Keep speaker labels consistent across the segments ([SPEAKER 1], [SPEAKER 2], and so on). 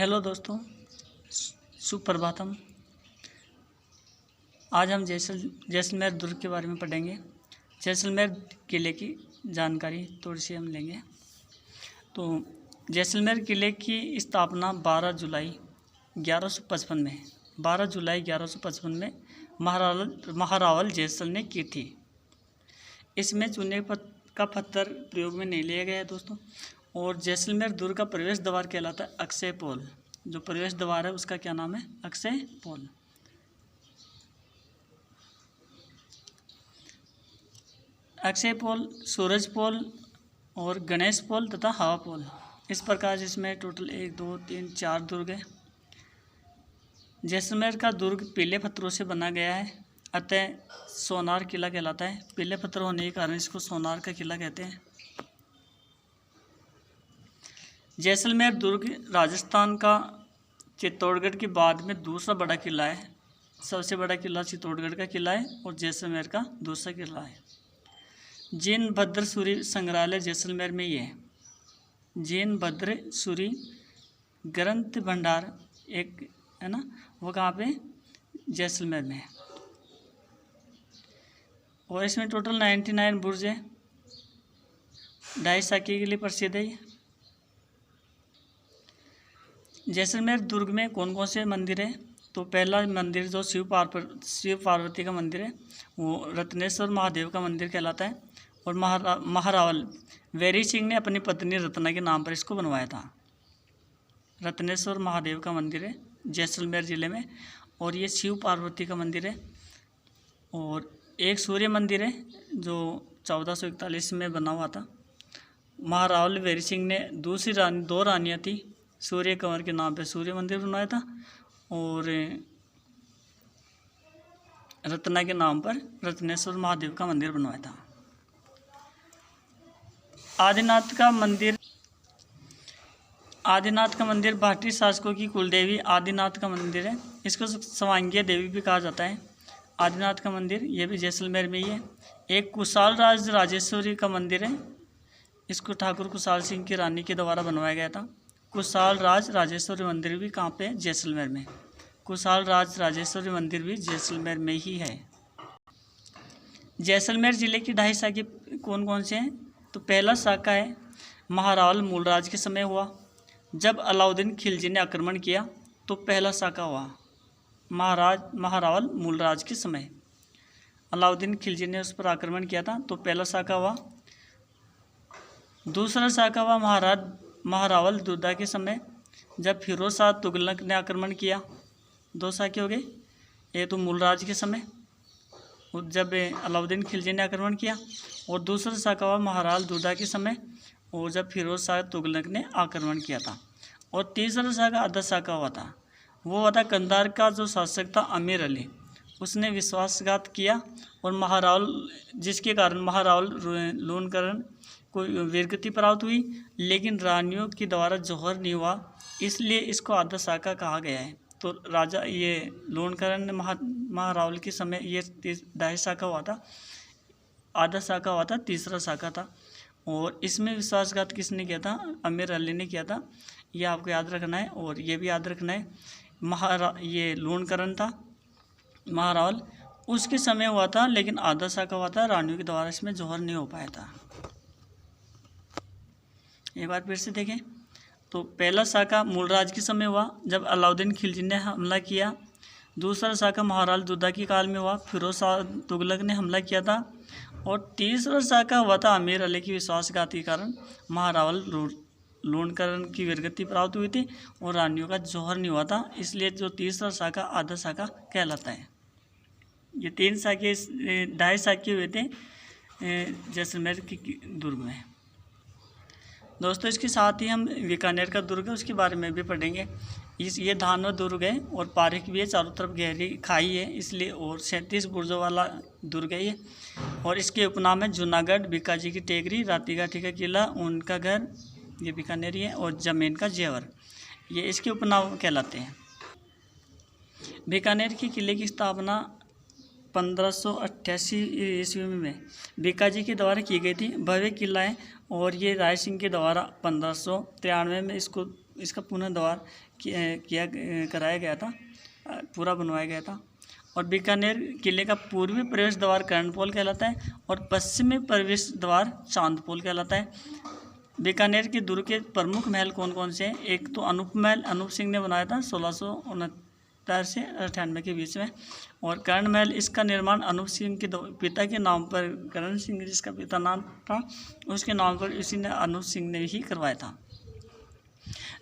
[SPEAKER 1] Hello दोस्तों, सुप्रभातम। आज हम जैसलमेर दुर्ग के बारे में पढ़ेंगे। जैसलमेर किले की जानकारी थोड़ी सी हम लेंगे। तो जैसलमेर किले की स्थापना 12 जुलाई 1155 में 12 जुलाई 1155 में महारावल जैसल ने की थी। इसमें चूने का पत्थर प्रयोग में नहीं लिया गया है दोस्तों। और जैसलमेर दुर्ग का प्रवेश द्वार कहलाता है अक्षय पोल। जो प्रवेश द्वार है उसका क्या नाम है? अक्षय पोल। अक्षय पोल, सूरज पोल और गणेश पोल तथा हवा पोल, इस प्रकार इसमें टोटल 1 2 3 4 दुर्ग है। जैसलमेर का दुर्ग पीले पत्थरों से बना गया है, अतः सोनार किला कहलाता है। पीले पत्थर होने के कारण इसको सोनार का किला कहते हैं। जैसलमेर दुर्ग राजस्थान का चित्तौड़गढ़ के बाद में दूसरा बड़ा किला है। सबसे बड़ा किला चित्तौड़गढ़ का किला है और जैसलमेर का दूसरा किला है। जैन भद्र सूरी संग्रहालय जैसलमेर में ही है। जैन भद्र सूरी ग्रंथ भंडार एक है ना, वो कहाँ पे? जैसलमेर में है। और इसमें टोटल 99 बुर्ज है। 2.5 साकी के लिए प्रसिद्ध है। जैसलमेर दुर्ग में कौन कौन से मंदिर है? तो पहला मंदिर जो शिव पार्वती का मंदिर है वो रत्नेश्वर महादेव का मंदिर कहलाता है। और महारावल वैरी सिंह ने अपनी पत्नी रत्ना के नाम पर इसको बनवाया था। रत्नेश्वर महादेव का मंदिर है जैसलमेर ज़िले में, और ये शिव पार्वती का मंदिर है। और एक सूर्य मंदिर है जो 1441 में बना हुआ था। महारावल वैरी सिंह ने दूसरी रानी, 2 रानियाँ थी, सूर्य कंवर के नाम पे सूर्य मंदिर बनवाया था, और रत्ना के नाम पर रत्नेश्वर महादेव का मंदिर बनवाया था। आदिनाथ का मंदिर भाटी शासकों की कुलदेवी आदिनाथ का मंदिर है। इसको स्वांगीय देवी भी कहा जाता है। आदिनाथ का मंदिर ये भी जैसलमेर में ही है। एक कुशाल राजेश्वरी का मंदिर है। इसको ठाकुर कुशाल सिंह की रानी के द्वारा बनवाया गया था। कुशाल राजेश्वरी मंदिर भी कहाँ पे है? जैसलमेर में। कुशाल राजेश्वरी मंदिर भी जैसलमेर में ही है। जैसलमेर जिले की 2.5 शाखा कौन कौन से हैं? तो पहला शाखा है महारावल मूलराज के समय हुआ। जब अलाउद्दीन खिलजी ने आक्रमण किया तो पहला शाखा हुआ महारावल मूलराज के समय। अलाउद्दीन खिलजी ने उस पर आक्रमण किया था तो पहला शाखा हुआ। दूसरा शाखा हुआ महारावल दुर्दा के समय, जब फिरोज शाह तुगलक ने आक्रमण किया। 2 शाखे हो गए। ये तो मूलराज के समय जब अलाउद्दीन खिलजी ने आक्रमण किया, और दूसरा शाखा हुआ महारावल दुर्दा के समय और जब फिरोज शाह तुगलक ने आक्रमण किया था। और तीसरा शाखा आधा शाखा हुआ था, वो हुआ था कंधार का जो शासक था अमीर अली, उसने विश्वासघात किया और महारावल, जिसके कारण महारावल लूणकरण को वीरगति प्राप्त हुई, लेकिन रानियों के द्वारा जौहर नहीं हुआ, इसलिए इसको आधा शाखा कहा गया है। तो राजा ये लूणकरण ने महारावल के समय ये 2.5 शाखा हुआ था, आधा शाखा हुआ था, तीसरा शाखा था। और इसमें विश्वासघात किसने किया था? अमीर अली ने किया था। ये आपको याद रखना है। और ये भी याद रखना है ये लूणकरण था महारावल उसके समय हुआ था, लेकिन आधा शाखा हुआ था, रानियों के द्वारा इसमें जौहर नहीं हो पाया था। एक बार फिर से देखें तो पहला शाखा मूलराज के समय हुआ जब अलाउद्दीन खिलजी ने हमला किया। दूसरा शाखा महारावल दुर्दा के काल में हुआ, फिरोज शाह तुगलक ने हमला किया था। और तीसरा शाखा हुआ था अमीर अली की विश्वासघात के कारण महारावल लूणकरण की वीरगति प्राप्त हुई थी और रानियों का जौहर नहीं हुआ था, इसलिए जो तीसरा शाखा आधा शाखा कहलाता है। ये 3 शाखे 2.5 शाखे हुए थे जैसलमेर की दुर्ग में। दोस्तों इसके साथ ही हम बीकानेर का दुर्ग है उसके बारे में भी पढ़ेंगे। ये धानव दुर्ग है और पारिक भी है, चारों तरफ गहरी खाई है इसलिए, और 37 बुर्जों वाला दुर्ग है ये। और इसके उपनाम है जूनागढ़, बीकाजी की टेकरी, रातीघाटी का किला, उनका घर, ये बीकानेरी है, और जमीन का जेवर, ये इसके उपनाम कहलाते हैं। बीकानेर के किले की स्थापना 1588 ईस्वी में बीकाजी के द्वारा की गई थी। भव्य किला है और ये राय सिंह के द्वारा 1593 में इसको इसका पुनर्द्वार कराया गया था, पूरा बनवाया गया था। और बीकानेर किले का पूर्वी प्रवेश द्वार कर्णपोल कहलाता है और पश्चिमी प्रवेश द्वार चांदपोल कहलाता है। बीकानेर के दुर्ग के प्रमुख महल कौन कौन से हैं? एक तो अनूप महल, अनूप सिंह ने बनाया था 1669 से 98 के बीच में। और कर्ण महल, इसका निर्माण अनूप सिंह के पिता के नाम पर, कर्ण सिंह जिसका पिता नाम था उसके नाम पर इसी ने अनूप सिंह ने ही करवाया था।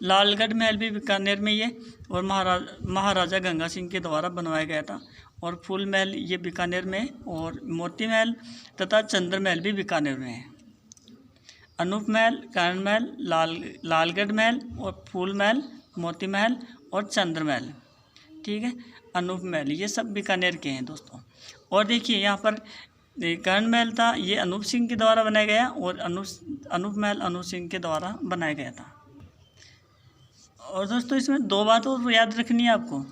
[SPEAKER 1] लालगढ़ महल भी बीकानेर में ही है और महाराजा गंगा सिंह के द्वारा बनवाया गया था। और फूल महल ये बीकानेर में है और मोती महल तथा चंद्र महल भी बीकानेर में है। अनूप महल, कर्ण महल, लालगढ़ महल और फूल महल, मोती महल और चंद्र महल, ठीक है, अनूप महल, ये सब बीकानेर के हैं दोस्तों। और देखिए यहाँ पर कर्ण महल था, ये अनूप सिंह के द्वारा बनाया गया और अनूप महल अनूप सिंह के द्वारा बनाया गया था। और दोस्तों इसमें दो बात और याद रखनी है आपको।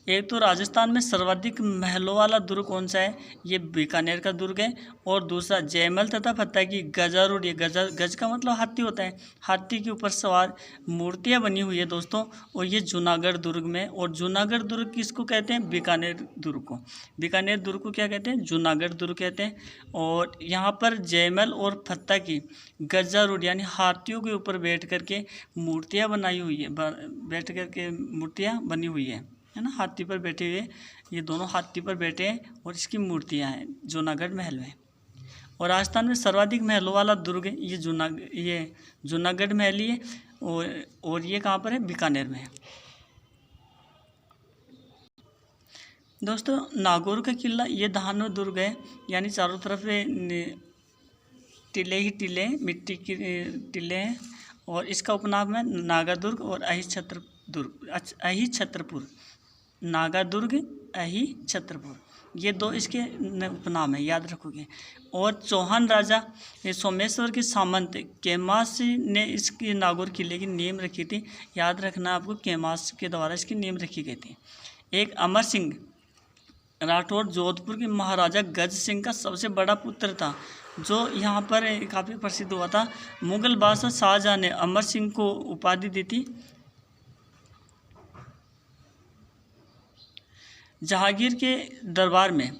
[SPEAKER 1] एक तो राजस्थान में सर्वाधिक महलों वाला दुर्ग कौन सा है? ये बीकानेर का दुर्ग है। और दूसरा जयमल तथा फत्ता की गजारूढ़, ये गज का मतलब हाथी होता है, हाथी के ऊपर सवार मूर्तियां बनी हुई है दोस्तों, और ये जूनागढ़ दुर्ग में। और जूनागढ़ दुर्ग किसको कहते हैं? बीकानेर दुर्ग को। बीकानेर दुर्ग को क्या कहते हैं? जूनागढ़ दुर्ग कहते हैं। और यहाँ पर जयमल और फत्ता की गजारूढ़ यानी हाथियों के ऊपर बैठ करके मूर्तियाँ बनाई हुई है, बैठ करके मूर्तियाँ बनी हुई है ना, हाथी पर बैठे हुए, ये दोनों हाथी पर बैठे हैं और इसकी मूर्तियां हैं जूनागढ़ महल में। और राजस्थान में सर्वाधिक महलों वाला दुर्ग है ये जूनागढ़ महल ही है। और ये कहाँ पर है? बीकानेर में है। दोस्तों नागौर का किला ये धानु दुर्ग है, यानी चारों तरफ टीले ही टीले, मिट्टी की टीले हैं। और इसका उपनाम है नागादुर्ग और अहिछत्रपुर। नागादुर्ग, अहिछत्रपुर, ये दो इसके उपनाम है, याद रखोगे। और चौहान राजा सोमेश्वर के सामंत केमास ने इसकी नागौर किले की नींव रखी थी, याद रखना आपको, केमास के द्वारा इसकी नींव रखी गई थी। एक अमर सिंह राठौर जोधपुर के महाराजा गज सिंह का सबसे बड़ा पुत्र था, जो यहाँ पर काफ़ी प्रसिद्ध हुआ था। मुगल बादशाह शाहजहां ने अमर सिंह को उपाधि दी थी। जहांगीर के दरबार में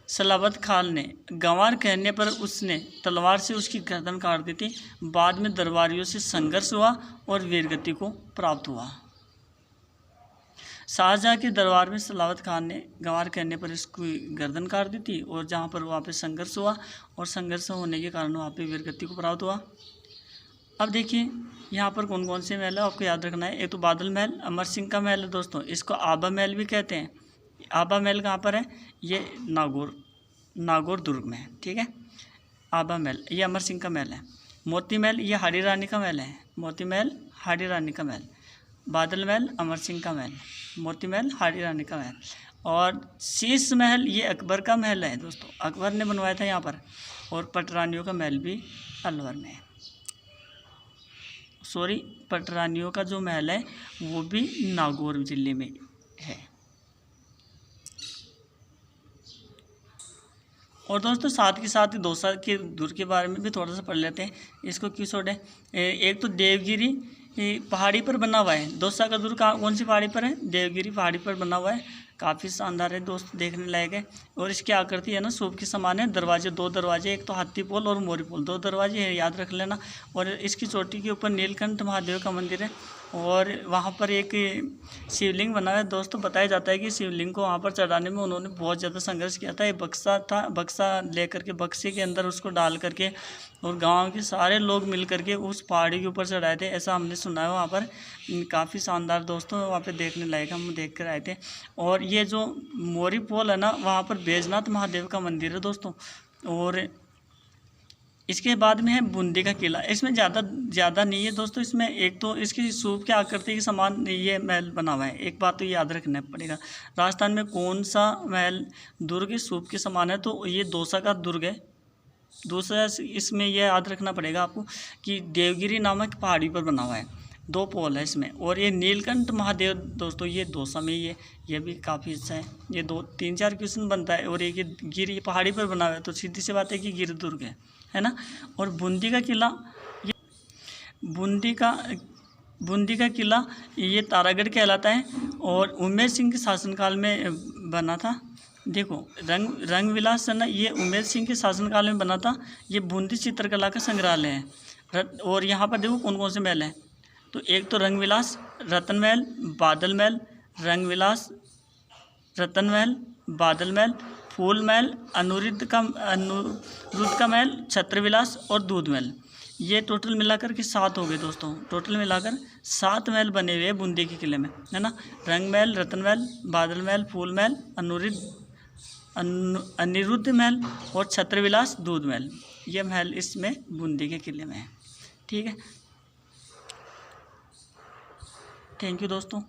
[SPEAKER 1] सलावत खान ने गंवार कहने पर उसने तलवार से उसकी गर्दन काट दी थी। बाद में दरबारियों से संघर्ष हुआ और वीरगति को प्राप्त हुआ। शाहजहां के दरबार में सलावत खान ने गंवार कहने पर इसकी गर्दन काट दी थी और जहाँ पर वहाँ पे संघर्ष हुआ और संघर्ष होने के कारण वहाँ पे वीरगति को प्राप्त हुआ। अब देखिए यहाँ पर कौन कौन से महल है आपको याद रखना है। एक तो बादल महल अमर सिंह का महल है दोस्तों, इसको आबा महल भी कहते हैं। आबा महल कहाँ पर है? ये नागौर दुर्ग में है, ठीक है। आबा महल ये अमर सिंह का महल है। मोती महल ये हाड़ी रानी का महल है, मोती महल हाड़ी रानी का महल। बादल महल अमर सिंह का महल, मोती महल हाड़ी रानी का महल। और शीश महल ये अकबर का महल है दोस्तों, अकबर ने बनवाया था यहाँ पर। और पटरानियों का महल भी अलवर में है, पटरानियों का जो महल है वो भी नागौर जिले में है। और दोस्तों साथ के साथ दौसा के दुर्ग के बारे में भी थोड़ा सा पढ़ लेते हैं। इसको क्यों छोड़े? एक तो देवगिरी पहाड़ी पर बना हुआ है। दौसा का दुर्ग कौन सी पहाड़ी पर है? देवगिरी पहाड़ी पर बना हुआ है। काफ़ी शानदार है दोस्त, देखने लायक है। और इसकी आकृति है ना सूप के समान है। दरवाजे, दो दरवाजे, एक तो हाथी पोल और मोरी पोल, दो दरवाजे हैं, याद रख लेना। और इसकी चोटी के ऊपर नीलकंठ महादेव का मंदिर है और वहाँ पर एक शिवलिंग बना है दोस्तों। बताया जाता है कि शिवलिंग को वहाँ पर चढ़ाने में उन्होंने बहुत ज़्यादा संघर्ष किया था। ये बक्सा था, बक्सा लेकर के बक्से के अंदर उसको डाल करके और गांव के सारे लोग मिल करके उस पहाड़ी के ऊपर चढ़ाए थे, ऐसा हमने सुना है। वहाँ पर काफ़ी शानदार दोस्तों, वहाँ पे देखने लायक हम देख कर आए थे। और ये जो मोरी पोल है ना, वहाँ पर बैजनाथ महादेव का मंदिर है दोस्तों। और इसके बाद में है बूंदी का किला। इसमें ज़्यादा नहीं है दोस्तों। इसमें एक तो इसकी सूप की आकृति के समान ये महल बना हुआ है। एक बात तो याद रखना पड़ेगा, राजस्थान में कौन सा महल दुर्ग सूप के समान है, तो ये दौसा का दुर्ग है। दूसरा इसमें यह याद रखना पड़ेगा आपको कि देवगिरी नामक पहाड़ी पर बना हुआ है, दो पोल है इसमें। और ये नीलकंठ महादेव दोस्तों ये दौसा में ही है, ये भी काफ़ी अच्छा है। ये 2-3-4 क्वेश्चन बनता है। और ये गिर ये पहाड़ी पर बना हुआ है, तो सीधी सी बात है कि गिर दुर्ग है ना। और बूंदी का किला, ये बूंदी का बूंदी का किला ये तारागढ़ कहलाता है और उमेर सिंह के शासनकाल में बना था। देखो रंग विलास है ना, ये उमेर सिंह के शासनकाल में बना था। ये बूंदी चित्रकला का संग्रहालय है। और यहाँ पर देखो कौन कौन से महल हैं। तो एक तो रंग विलास, रतन महल, बादल महल, रंग विलास, रतन महल, बादल महल, फूल महल, अनुरुद्ध का महल, छत्रविलास और दूध महल। ये टोटल मिलाकर के 7 हो गए दोस्तों। टोटल मिलाकर 7 महल बने हुए हैं बूंदी के किले में, है ना। रंग महल, रतन महल, बादल महल, फूल महल, अनिरुद्ध महल और छत्रविलास दूध महल। ये महल इसमें बूंदी के किले में है। ठीक है, थैंक यू दोस्तों।